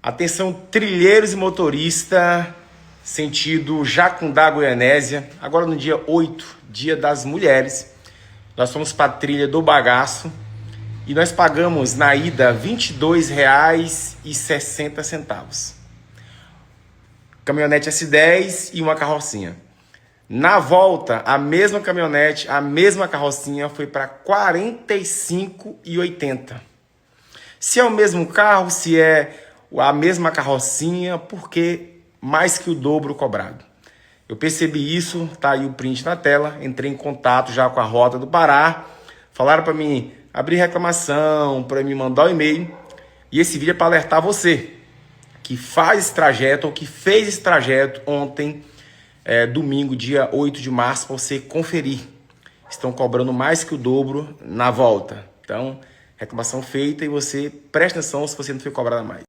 Atenção, trilheiros e motorista, sentido Jacundá, Goianésia. Agora no dia 8, Dia das Mulheres, nós fomos para a trilha do Bagaço e nós pagamos na ida R$ 22,60. Caminhonete S10 e uma carrocinha. Na volta, a mesma caminhonete, a mesma carrocinha foi para R$ 45,80. Se é o mesmo carro, se é a mesma carrocinha, porque mais que o dobro cobrado. Eu percebi isso, tá aí o print na tela, entrei em contato já com a Rota do Pará, falaram para mim abrir reclamação, para me mandar o e-mail, e esse vídeo é para alertar você que faz esse trajeto ou que fez esse trajeto ontem, domingo, dia 8 de março, para você conferir. Estão cobrando mais que o dobro na volta. Então, reclamação feita e você presta atenção se você não foi cobrado mais.